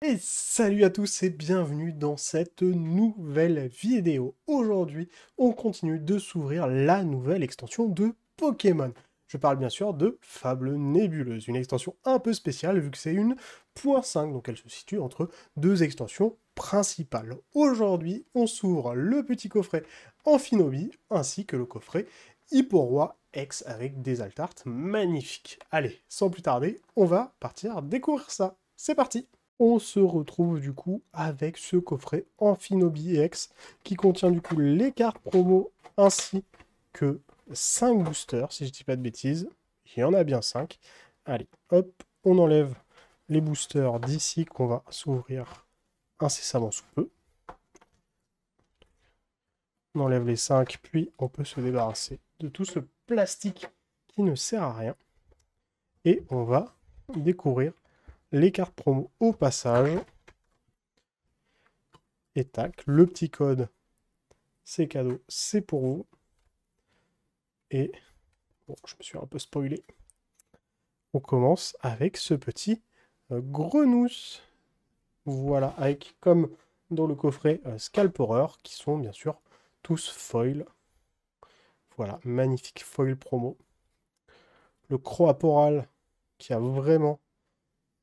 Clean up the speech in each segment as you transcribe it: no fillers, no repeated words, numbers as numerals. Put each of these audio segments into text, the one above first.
Et salut à tous et bienvenue dans cette nouvelle vidéo. Aujourd'hui, on continue de s'ouvrir la nouvelle extension de Pokémon. Je parle bien sûr de Fable Nébuleuse, une extension un peu spéciale vu que c'est une .5, donc elle se situe entre deux extensions principales. Aujourd'hui, on s'ouvre le petit coffret Amphinobi ainsi que le coffret Hipporoi X avec des altartes magnifiques. Allez, sans plus tarder, on va partir découvrir ça. C'est parti! On se retrouve du coup avec ce coffret Amphinobi X qui contient du coup les cartes promo ainsi que 5 boosters, si je dis pas de bêtises. Il y en a bien 5. Allez, hop, on enlève les boosters d'ici qu'on va s'ouvrir incessamment sous peu. On enlève les 5, puis on peut se débarrasser de tout ce plastique qui ne sert à rien. Et on va découvrir les cartes promo au passage. Et tac, le petit code, c'est cadeau, c'est pour vous. Et, bon, je me suis un peu spoilé. On commence avec ce petit Grenousse. Voilà, avec comme dans le coffret Scalperer, qui sont bien sûr tous foil. Voilà, magnifique foil promo. Le Croaporal, qui a vraiment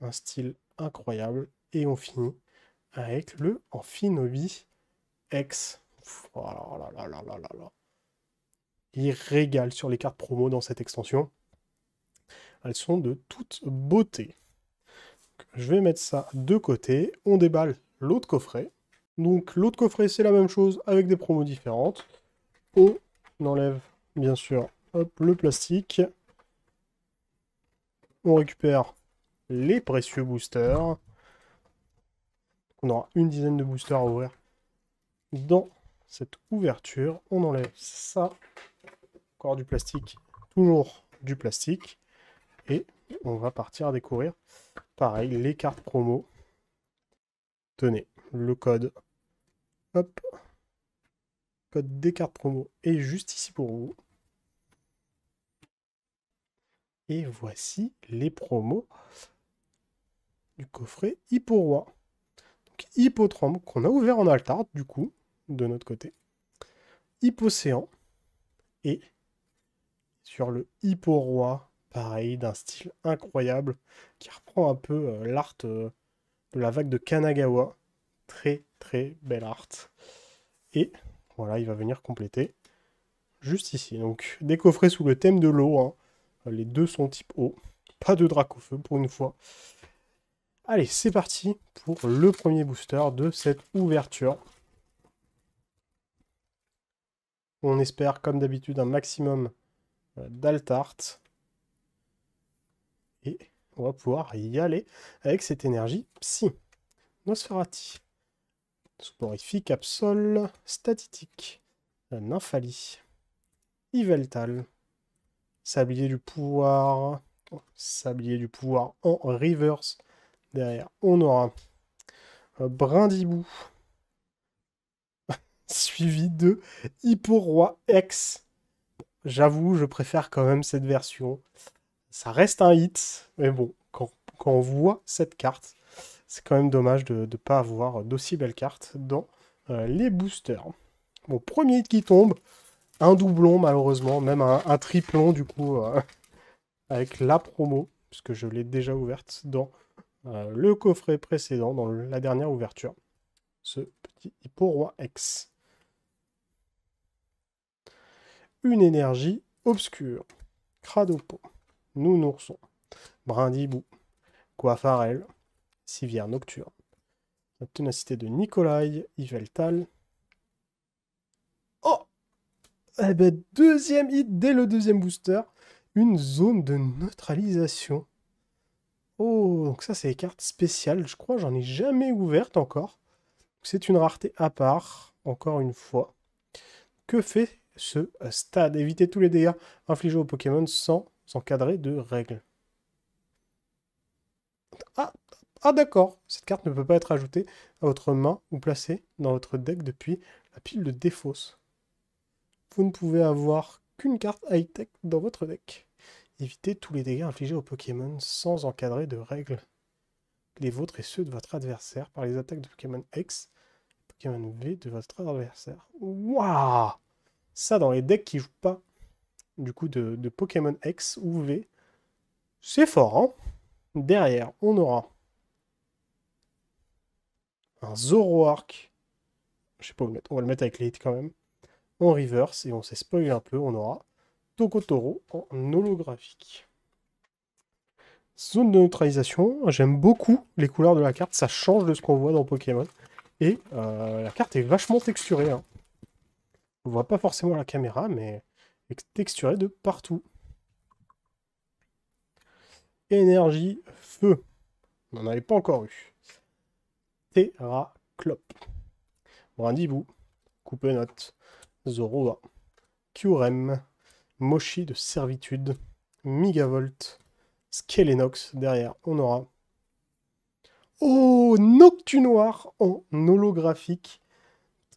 un style incroyable. Et on finit avec le Amphinobi X. Oh là là là là là là. Il régale sur les cartes promo dans cette extension. Elles sont de toute beauté. Je vais mettre ça de côté. On déballe l'autre coffret. Donc l'autre coffret, c'est la même chose avec des promos différentes. On enlève, bien sûr, hop, le plastique. On récupère les précieux boosters. On aura une dizaine de boosters à ouvrir dans cette ouverture. On enlève ça. Encore du plastique. Toujours du plastique. Et on va partir à découvrir, pareil, les cartes promo. Tenez, le code. Hop. Code des cartes promo est juste ici pour vous. Et voici les promos du coffret Hipporoi. Donc Hippotrampe qu'on a ouvert en altart du coup, de notre côté. Hippocéan. Et sur le Hipporoi, pareil, d'un style incroyable, qui reprend un peu l'art de la vague de Kanagawa. Très très belle art. Et voilà, il va venir compléter juste ici. Donc des coffrets sous le thème de l'eau. Hein. Les deux sont type eau. Pas de Dracofeu pour une fois. Allez, c'est parti pour le premier booster de cette ouverture. On espère, comme d'habitude, un maximum d'altart. Et on va pouvoir y aller avec cette énergie Psy. Nosferati. Soporifique, Absol, Statitique, Nymphalie, Yveltal, Sablier du pouvoir, Sablier du pouvoir en reverse. Derrière, on aura Brindibou, suivi de Hipporoi X. J'avoue, je préfère quand même cette version. Ça reste un hit, mais bon, quand on voit cette carte, c'est quand même dommage de ne pas avoir d'aussi belles cartes dans les boosters. Bon, premier hit qui tombe, un doublon malheureusement, même un triplon du coup, avec la promo, puisque je l'ai déjà ouverte dans le coffret précédent, dans la dernière ouverture. Ce petit Hipporoi X. Une énergie obscure. Cradopo, Nounourson, Brindibou, Coiffarel, Civière Nocturne, la ténacité de Nikolai, Yveltal. Oh, eh ben, deuxième hit dès le deuxième booster. Une zone de neutralisation. Oh, donc ça c'est les cartes spéciales. Je crois que j'en ai jamais ouverte encore. C'est une rareté à part, encore une fois. Que fait ce stade? Éviter tous les dégâts infligés aux Pokémon sans encadrer de règles. Ah, d'accord, cette carte ne peut pas être ajoutée à votre main ou placée dans votre deck depuis la pile de défausse. Vous ne pouvez avoir qu'une carte high-tech dans votre deck. Évitez tous les dégâts infligés aux Pokémon sans encadrer de règles. les vôtres et ceux de votre adversaire par les attaques de Pokémon X, Pokémon V de votre adversaire. Waouh! Ça, dans les decks qui jouent pas du coup de Pokémon X ou V, c'est fort, hein? Derrière, on aura un Zoroark. Je sais pas où le mettre. On va le mettre avec les hits quand même. En reverse, et on s'est spoilé un peu, on aura Tokotoro en holographique. Zone de neutralisation, j'aime beaucoup les couleurs de la carte, ça change de ce qu'on voit dans Pokémon. Et la carte est vachement texturée. Hein. On voit pas forcément la caméra, mais elle est texturée de partout. Énergie, feu. On n'en avait pas encore eu. Terraclop. Brindibou. Coupe-note. Zoroa. Kyurem. Moshi de servitude. Megavolt. Skelenox. Derrière, on aura... Oh, Noctunoir en holographique.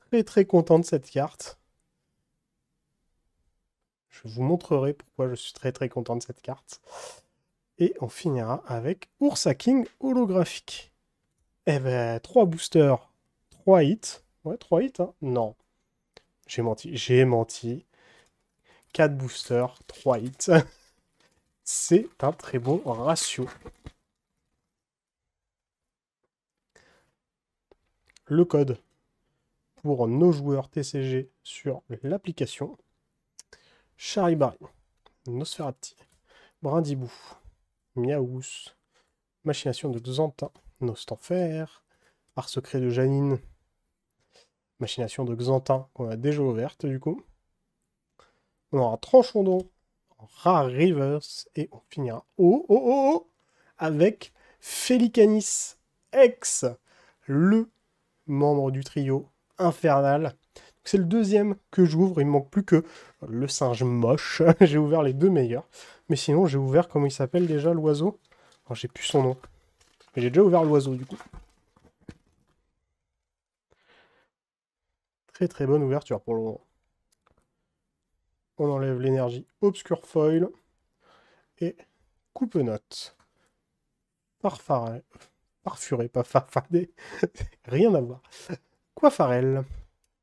Très très content de cette carte. Je vous montrerai pourquoi je suis très très content de cette carte. Et on finira avec Ursa King holographique. Eh ben, 3 boosters, 3 hits. Ouais, 3 hits, hein. Non. J'ai menti, j'ai menti. 4 boosters, 3 hits. C'est un très bon ratio. Le code pour nos joueurs TCG sur l'application. Charibari, Nosferati, Brindibou, Miaous, Machination de Xantin, Nostanfer, Art secret de Janine, Machination de Xantin qu'on a déjà ouverte du coup. On aura Tranchondon, Rare Reverse et on finira avec Felicanis X, le membre du trio infernal. C'est le deuxième que j'ouvre, il me manque plus que le singe moche. J'ai ouvert les deux meilleurs. Mais sinon, j'ai ouvert, comment il s'appelle déjà, l'oiseau? Alors, j'ai plus son nom. Mais j'ai déjà ouvert l'oiseau, du coup. Très très bonne ouverture pour le moment. On enlève l'énergie Obscure Foil. Et coupe-note. Parfuré, pas farfadé. Rien à voir. Coiffarel.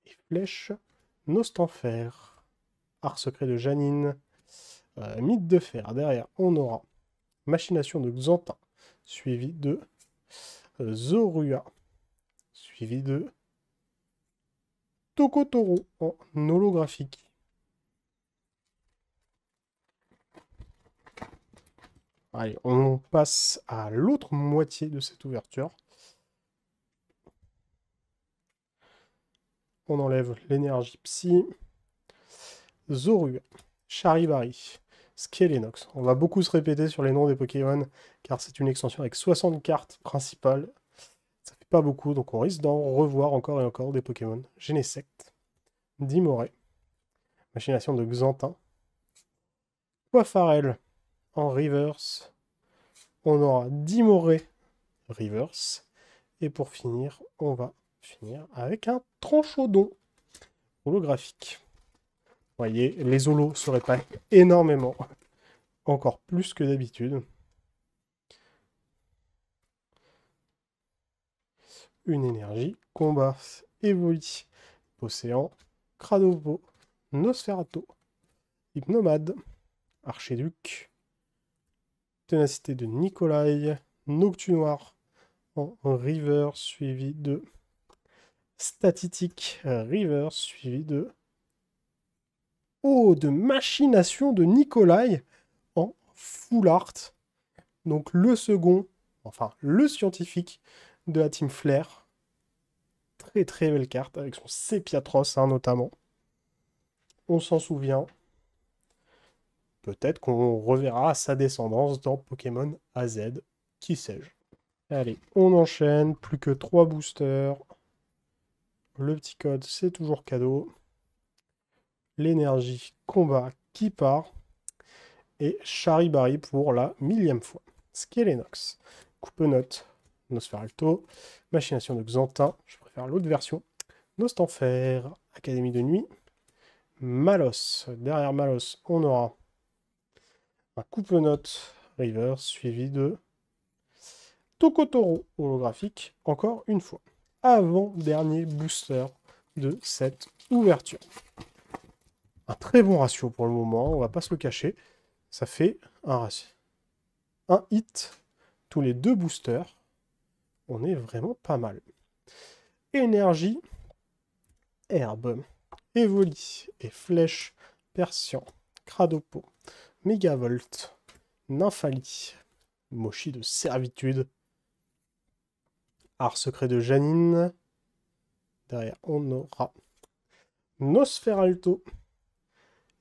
Et flèche. Nostanfer. Art secret de Janine. Mythe de fer. Derrière, on aura Machination de Xantin. Suivi de Zorua. Suivi de Tokotoro en holographique. Allez, on passe à l'autre moitié de cette ouverture. On enlève l'énergie psy. Zorua, Charibari, Skelenox. On va beaucoup se répéter sur les noms des Pokémon, car c'est une extension avec 60 cartes principales. Ça fait pas beaucoup, donc on risque d'en revoir encore et encore des Pokémon. Genesect, Dimoré, Machination de Xantin, Coiffarel en reverse. On aura Dimoré reverse. Et pour finir, on va finir avec un Tranchodon holographique. Vous voyez, les holos se répètent énormément. Encore plus que d'habitude. Une énergie, combat, Evoli, Océan, Cradovo, Nosferato, Hypnomade, Archéduc, Ténacité de Nikolai, Noctunoir en River, suivi de Statitique River, suivi de... Oh, de Machination de Nikolai en Full Art. Donc le second, enfin le scientifique de la Team Flare. Très très belle carte, avec son Sépiatros hein, notamment. On s'en souvient. Peut-être qu'on reverra sa descendance dans Pokémon AZ. Qui sais-je. Allez, on enchaîne. Plus que 3 boosters. Le petit code, c'est toujours cadeau. L'énergie combat qui part. Et Charibari pour la 1000e fois. Skelenox. Coupe-note. Nosferalto. Machination de Xantin. Je préfère l'autre version. Nostanfer. Académie de nuit. Malos. Derrière Malos, on aura un coupe-note River suivi de Tokotoro holographique, encore une fois. Avant-dernier booster de cette ouverture. Un très bon ratio pour le moment, on va pas se le cacher. Ça fait un ratio. Un hit tous les 2 boosters. On est vraiment pas mal. Énergie, herbe, Evoli et flèche, Persian, Cradopo, Mégavolt, Nymphali, Mochi de servitude, Art secret de Janine. Derrière, on aura Nosferalto.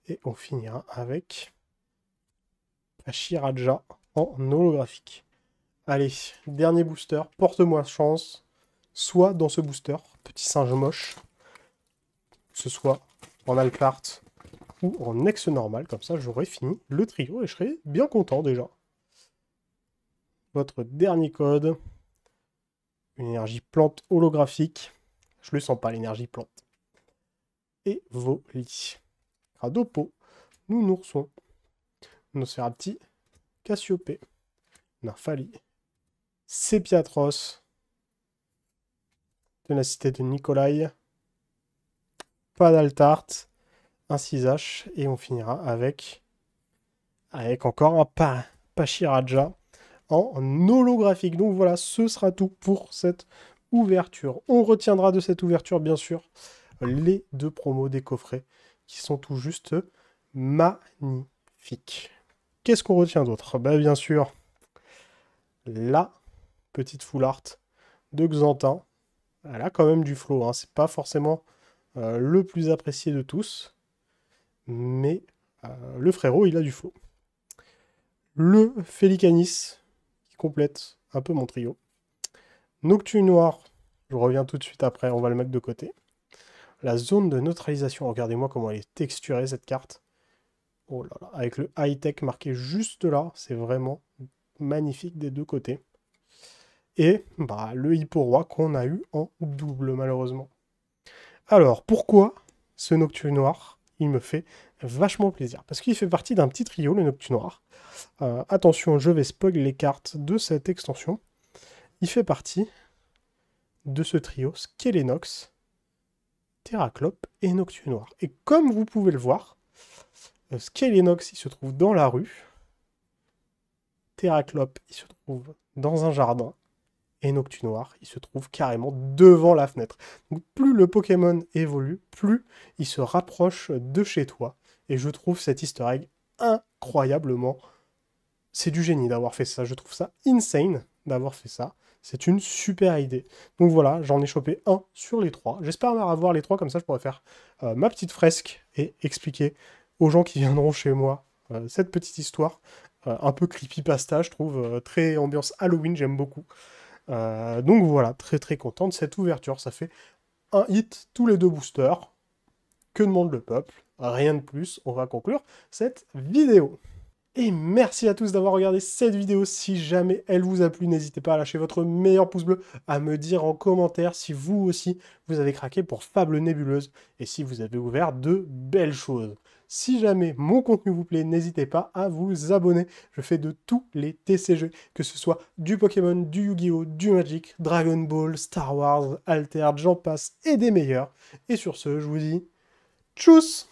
Et on finira avec Ashiraja en holographique. Allez, dernier booster, porte-moi chance. Soit dans ce booster, petit singe moche, que ce soit en Alpart ou en ex normal, comme ça j'aurai fini le trio et je serai bien content déjà. Votre dernier code, une énergie plante holographique. Je le sens pas l'énergie plante. Et Voli. Cradopo, Nounoursson, Nosferapti, Cassiopée, Nymphali, Sépiatros, Ténacité de Nikolai, pas d'Altart, un 6H, et on finira avec encore un Pachiraja en holographique. Donc voilà, ce sera tout pour cette ouverture. On retiendra de cette ouverture, bien sûr, les 2 promos des coffrets qui sont tout juste magnifiques. Qu'est-ce qu'on retient d'autre? Bah, bien sûr, la petite full art de Xantin. Elle a quand même du flow, hein. C'est pas forcément le plus apprécié de tous, mais le frérot, il a du flow. Le Félicanis, qui complète un peu mon trio. Noctu Noir, je reviens tout de suite après, on va le mettre de côté. La zone de neutralisation, regardez-moi comment elle est texturée cette carte. Oh là là, avec le high-tech marqué juste là, c'est vraiment magnifique des 2 côtés. Et bah, le Hippo Roi qu'on a eu en double malheureusement. Alors, pourquoi ce Noctu Noir? Il me fait vachement plaisir, parce qu'il fait partie d'un petit trio, le Noctu Noir. Attention, je vais spoil les cartes de cette extension. Il fait partie de ce trio Skelenox, Terraclope et Noctu Noir. Et comme vous pouvez le voir, Skelenox, il se trouve dans la rue. Terraclope, il se trouve dans un jardin. Et Noctu Noir, il se trouve carrément devant la fenêtre. Donc plus le Pokémon évolue, plus il se rapproche de chez toi. Et je trouve cet easter egg incroyablement... C'est du génie d'avoir fait ça. Je trouve ça insane d'avoir fait ça. C'est une super idée. Donc voilà, j'en ai chopé un sur les 3. J'espère avoir les 3, comme ça je pourrais faire ma petite fresque et expliquer aux gens qui viendront chez moi cette petite histoire. Un peu creepypasta, je trouve, très ambiance Halloween, j'aime beaucoup. Donc voilà, très très content de cette ouverture. Ça fait un hit tous les 2 boosters. Que demande le peuple? Rien de plus, on va conclure cette vidéo. Et merci à tous d'avoir regardé cette vidéo. Si jamais elle vous a plu, n'hésitez pas à lâcher votre meilleur pouce bleu, à me dire en commentaire si vous aussi vous avez craqué pour Fable Nébuleuse et si vous avez ouvert de belles choses. Si jamais mon contenu vous plaît, n'hésitez pas à vous abonner. Je fais de tous les TCG, que ce soit du Pokémon, du Yu-Gi-Oh!, du Magic, Dragon Ball, Star Wars, Altered, j'en passe et des meilleurs. Et sur ce, je vous dis tchuss!